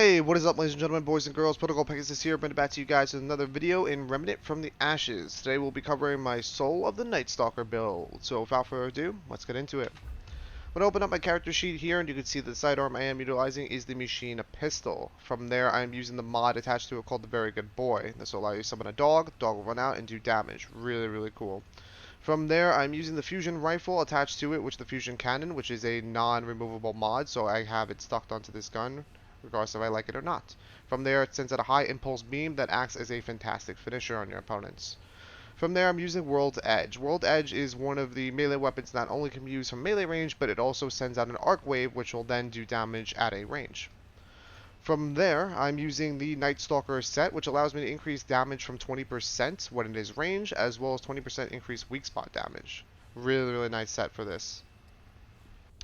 Hey, what is up, ladies and gentlemen, boys and girls? Protocol Pegasus here, bringing it back to you guys with another video in Remnant from the Ashes. Today we'll be covering my Soul of the Night Stalker build. So without further ado, let's get into it. I'm going to open up my character sheet here, and you can see the sidearm I am utilizing is the machine pistol. From there, I am using the mod attached to it called the Very Good Boy. This will allow you to summon a dog. The dog will run out and do damage. Really, really cool. From there, I'm using the fusion rifle attached to it, which the fusion cannon, which is a non-removable mod, so I have it stuck onto this gun, regardless if I like it or not. From there, it sends out a high impulse beam that acts as a fantastic finisher on your opponents. From there, I'm using World's Edge. World Edge is one of the melee weapons that not only can be used from melee range, but it also sends out an arc wave, which will then do damage at a range. From there, I'm using the Night Stalker set, which allows me to increase damage from 20% when it is range, as well as 20% increased weak spot damage. Really, really nice set for this.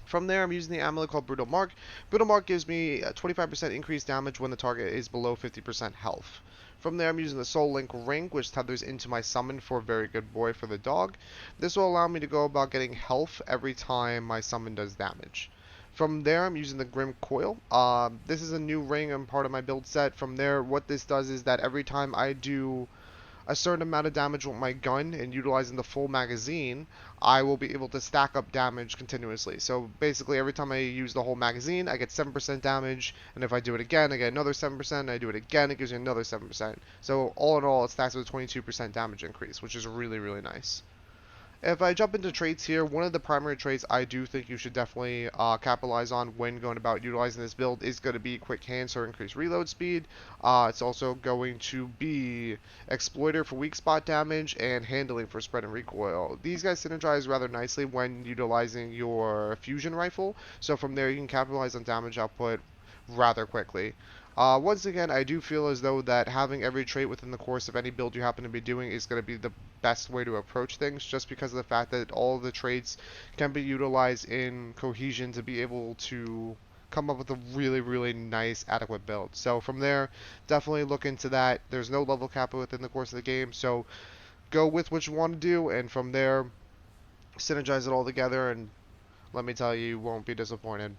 From there, I'm using the amulet called Brutal Mark. Brutal Mark gives me 25% increased damage when the target is below 50% health. From there, I'm using the Soul Link Ring, which tethers into my summon for Very Good Boy for the dog. This will allow me to go about getting health every time my summon does damage. From there, I'm using the Grim Coil. This is a new ring and part of my build set. From there, what this does is that every time I do a certain amount of damage with my gun and utilizing the full magazine, I will be able to stack up damage continuously. So basically, every time I use the whole magazine, I get 7% damage, and if I do it again, I get another 7%, and I do it again, it gives me another 7%. So all in all, it stacks with a 22% damage increase, which is really, really nice. If I jump into traits here, one of the primary traits I do think you should definitely capitalize on when going about utilizing this build is going to be quick hands or increased reload speed. It's also going to be exploiter for weak spot damage and handling for spread and recoil. These guys synergize rather nicely when utilizing your fusion rifle, so from there you can capitalize on damage output rather quickly. Once again, I do feel as though that having every trait within the course of any build you happen to be doing is going to be the best way to approach things, just because of the fact that all of the traits can be utilized in cohesion to be able to come up with a really, really nice, adequate build. So from there, definitely look into that. There's no level cap within the course of the game, so go with what you want to do, and from there, synergize it all together, and let me tell you, you won't be disappointed.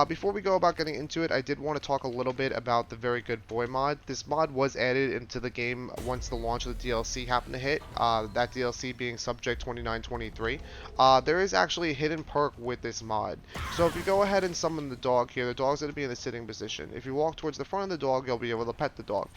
Before we go about getting into it, I did want to talk a little bit about the Very Good Boy mod. This mod was added into the game once the launch of the DLC happened to hit, that DLC being Subject 2923. There is actually a hidden perk with this mod. So if you go ahead and summon the dog here, the dog's going to be in the sitting position. If you walk towards the front of the dog, you'll be able to pet the dog.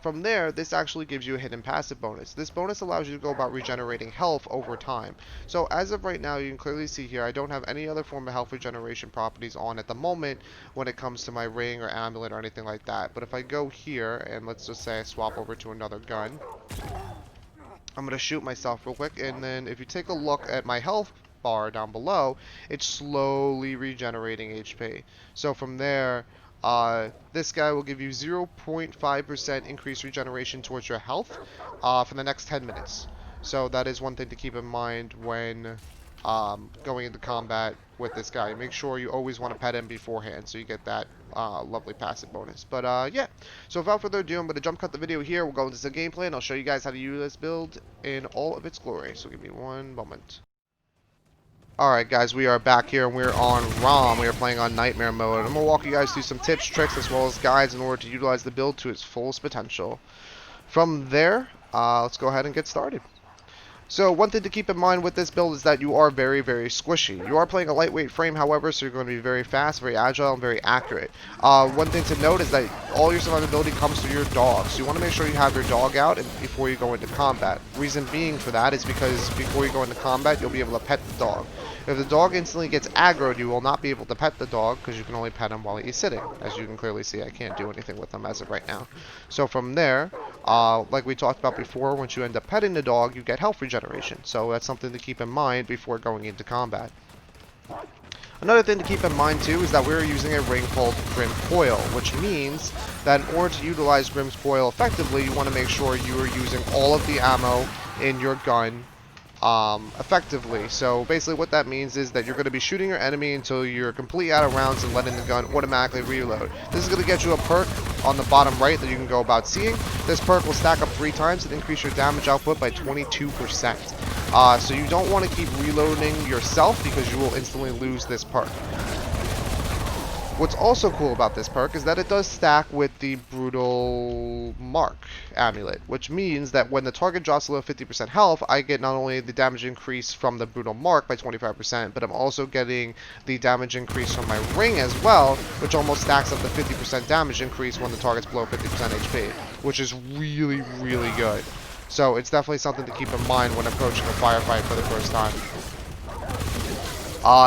From there, this actually gives you a hidden passive bonus. This bonus allows you to go about regenerating health over time. So as of right now, you can clearly see here, I don't have any other form of health regeneration properties on at the moment when it comes to my ring or amulet or anything like that. But if I go here, and let's just say I swap over to another gun, I'm going to shoot myself real quick, and then if you take a look at my health bar down below, it's slowly regenerating HP. So from there, this guy will give you 0.5% increased regeneration towards your health for the next 10 minutes. So that is one thing to keep in mind when going into combat with this guy. Make sure you always want to pet him beforehand so you get that lovely passive bonus. But yeah, so without further ado, I'm going to jump cut the video here. We'll go into some gameplay and I'll show you guys how to use this build in all of its glory. So give me one moment. Alright guys, we are back here and we're on ROM. We are playing on Nightmare mode. I'm going to walk you guys through some tips, tricks, as well as guides in order to utilize the build to its fullest potential. From there, let's go ahead and get started. So one thing to keep in mind with this build is that you are very, very squishy. You are playing a lightweight frame, however, so you're going to be very fast, very agile, and very accurate. One thing to note is that all your survivability comes through your dog, so you want to make sure you have your dog out before you go into combat. Reason being for that is because before you go into combat, you'll be able to pet the dog. If the dog instantly gets aggroed, you will not be able to pet the dog because you can only pet him while he's sitting. As you can clearly see, I can't do anything with him as of right now. So from there, like we talked about before, once you end up petting the dog, you get health regeneration. So that's something to keep in mind before going into combat. Another thing to keep in mind too is that we're using a ring called Grim Coil, which means that in order to utilize Grim's Coil effectively, you want to make sure you are using all of the ammo in your gun effectively. So basically what that means is that you're going to be shooting your enemy until you're completely out of rounds and letting the gun automatically reload. This is going to get you a perk on the bottom right that you can go about seeing. This perk will stack up 3 times and increase your damage output by 22%. So you don't want to keep reloading yourself because you will instantly lose this perk. What's also cool about this perk is that it does stack with the Brutal Mark amulet, which means that when the target drops below 50% health, I get not only the damage increase from the Brutal Mark by 25%, but I'm also getting the damage increase from my ring as well, which almost stacks up the 50% damage increase when the target's below 50% HP, which is really, really good. So it's definitely something to keep in mind when approaching a firefight for the first time.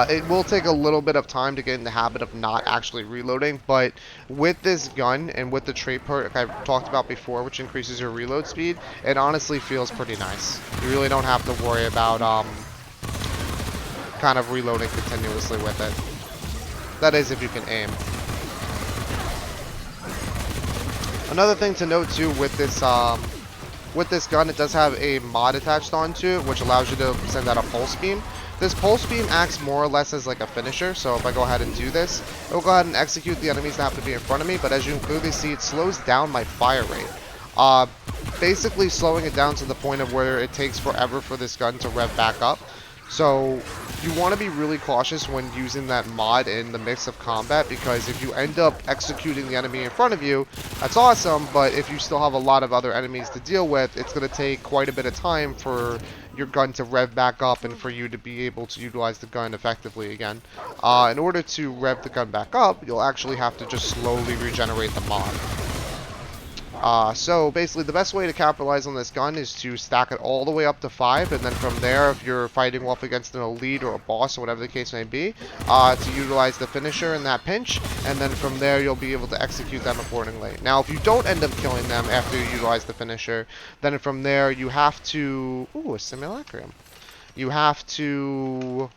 It will take a little bit of time to get in the habit of not actually reloading, but with this gun and with the trait perk I've talked about before, which increases your reload speed, it honestly feels pretty nice. You really don't have to worry about kind of reloading continuously with it. That is if you can aim. Another thing to note too with this gun, it does have a mod attached onto it, which allows you to send out a pulse beam. This pulse beam acts more or less as like a finisher, so if I go ahead and do this, it will go ahead and execute the enemies that have to be in front of me, but as you can clearly see, it slows down my fire rate. Basically slowing it down to the point of where it takes forever for this gun to rev back up. So you want to be really cautious when using that mod in the mix of combat, because if you end up executing the enemy in front of you, that's awesome, but if you still have a lot of other enemies to deal with, it's going to take quite a bit of time for your gun to rev back up and for you to be able to utilize the gun effectively again. In order to rev the gun back up, you'll actually have to just slowly regenerate the mod. So basically the best way to capitalize on this gun is to stack it all the way up to 5, and then from there, if you're fighting off against an elite or a boss or whatever the case may be, to utilize the finisher in that pinch, and then from there you'll be able to execute them accordingly. Now if you don't end up killing them after you utilize the finisher, then from there you have to... Ooh, a simulacrum. You have to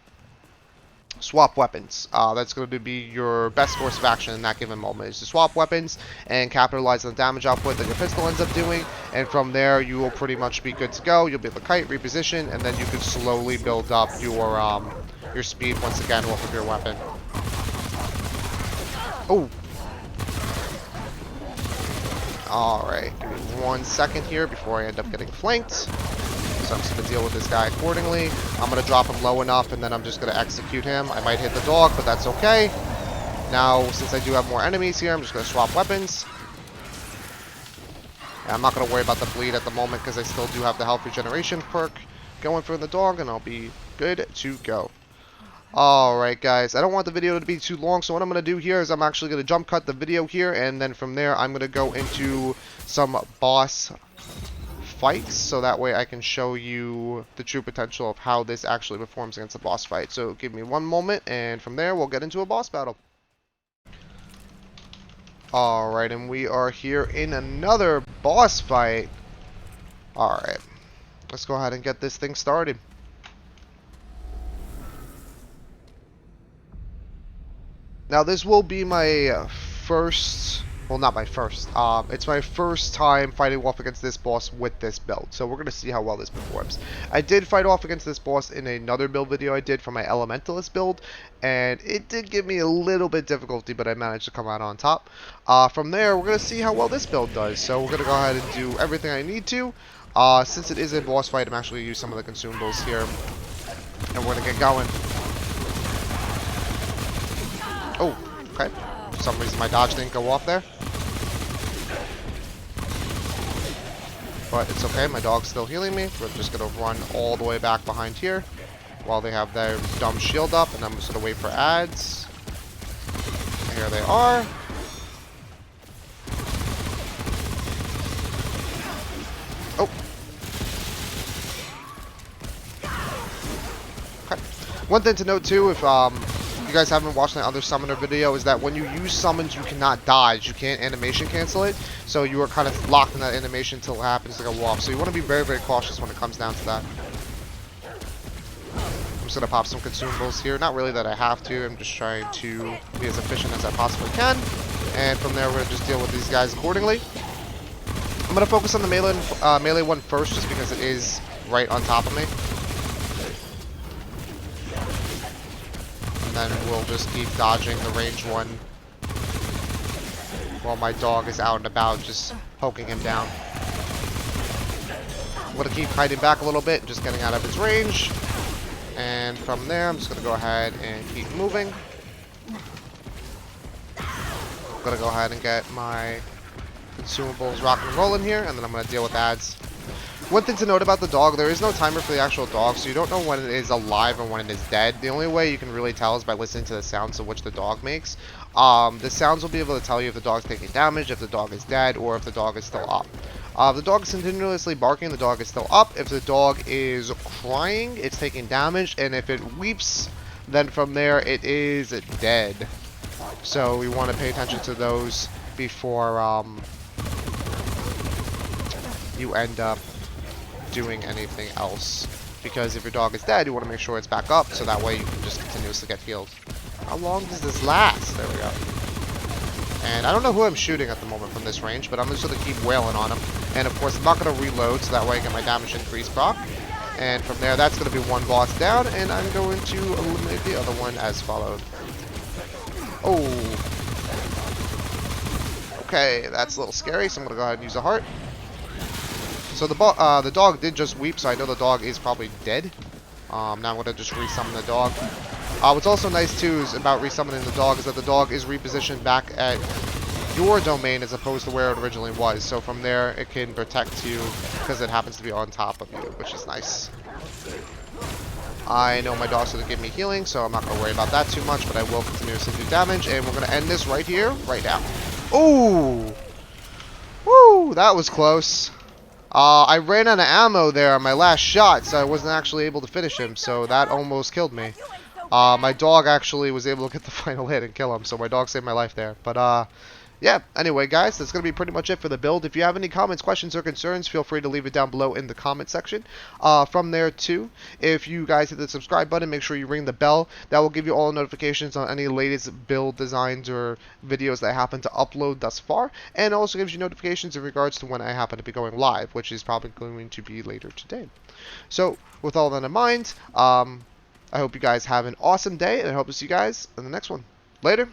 swap weapons. That's going to be your best course of action in that given moment, is to swap weapons and capitalize on the damage output that your pistol ends up doing, and from there you will pretty much be good to go. You'll be able to kite, reposition, and then you can slowly build up your speed once again off of your weapon. Oh! Alright, give me 1 second here before I end up getting flanked. So I'm just going to deal with this guy accordingly. I'm going to drop him low enough, and then I'm just going to execute him. I might hit the dog, but that's okay. Now, since I do have more enemies here, I'm just going to swap weapons. And I'm not going to worry about the bleed at the moment, because I still do have the health regeneration perk going for the dog, and I'll be good to go. Alright guys, I don't want the video to be too long, so what I'm going to do here is I'm actually going to jump cut the video here, and then from there I'm going to go into some boss fights, so that way I can show you the true potential of how this actually performs against a boss fight. So give me 1 moment, and from there we'll get into a boss battle. Alright, and we are here in another boss fight. Alright, let's go ahead and get this thing started. Now this will be my first... Well, not my first. It's my first time fighting off against this boss with this build, so we're going to see how well this performs. I did fight off against this boss in another build video I did for my Elementalist build, and it did give me a little bit difficulty, but I managed to come out on top. From there, we're going to see how well this build does, so we're going to go ahead and do everything I need to. Since it is a boss fight, I'm actually going to use some of the consumables here, and we're going to get going. Oh, okay. For some reason my dodge didn't go off there. But it's okay, my dog's still healing me. We're just going to run all the way back behind here while they have their dumb shield up, and I'm just going to wait for ads. And here they are. Oh. Okay. One thing to note too, if you guys haven't watched my other summoner video, is that when you use summons you cannot dodge, you can't animation cancel it, so you are kind of locked in that animation until it happens like a wall. So you want to be very, very cautious when it comes down to that. I'm just going to pop some consumables here. Not really that I have to, I'm just trying to be as efficient as I possibly can. And from there we're going to just deal with these guys accordingly. I'm going to focus on the melee one first, just because it is right on top of me. And then we'll just keep dodging the range one while my dog is out and about, just poking him down. I'm going to keep hiding back a little bit, just getting out of its range. And from there, I'm just going to go ahead and keep moving. gonna go ahead and get my consumables rocking and rolling here, and then I'm gonna deal with ads. One thing to note about the dog, there is no timer for the actual dog, so you don't know when it is alive and when it is dead. The only way you can really tell is by listening to the sounds of which the dog makes. The sounds will be able to tell you if the dog's taking damage, if the dog is dead, or if the dog is still up. If the dog is continuously barking, the dog is still up. If the dog is crying, it's taking damage, and if it weeps, then from there it is dead. So we want to pay attention to those before you end up doing anything else, because if your dog is dead, you want to make sure it's back up, so that way you can just continuously get healed. How long does this last? There we go. And I don't know who I'm shooting at the moment from this range, but I'm just going to keep wailing on him. And of course, I'm not going to reload, so that way I get my damage increase proc. And from there, that's going to be one boss down, and I'm going to eliminate the other one as followed. Oh. Okay, that's a little scary, so I'm going to go ahead and use a heart. So the dog did just weep, so I know the dog is probably dead. Now I'm going to just resummon the dog. What's also nice, too, is about resummoning the dog is that the dog is repositioned back at your domain as opposed to where it originally was. So from there, it can protect you because it happens to be on top of you, which is nice. I know my dog's going to give me healing, so I'm not going to worry about that too much, but I will continuously do damage, and we're going to end this right here, right now. Ooh! Woo! That was close. I ran out of ammo there on my last shot, so I wasn't actually able to finish him, so that almost killed me. My dog actually was able to get the final hit and kill him, so my dog saved my life there. But, yeah, anyway, guys, that's going to be pretty much it for the build. If you have any comments, questions, or concerns, feel free to leave it down below in the comment section. From there, too, if you guys hit the subscribe button, make sure you ring the bell. That will give you all notifications on any latest build designs or videos that I happen to upload thus far. And it also gives you notifications in regards to when I happen to be going live, which is probably going to be later today. So, with all that in mind, I hope you guys have an awesome day, and I hope to see you guys in the next one. Later.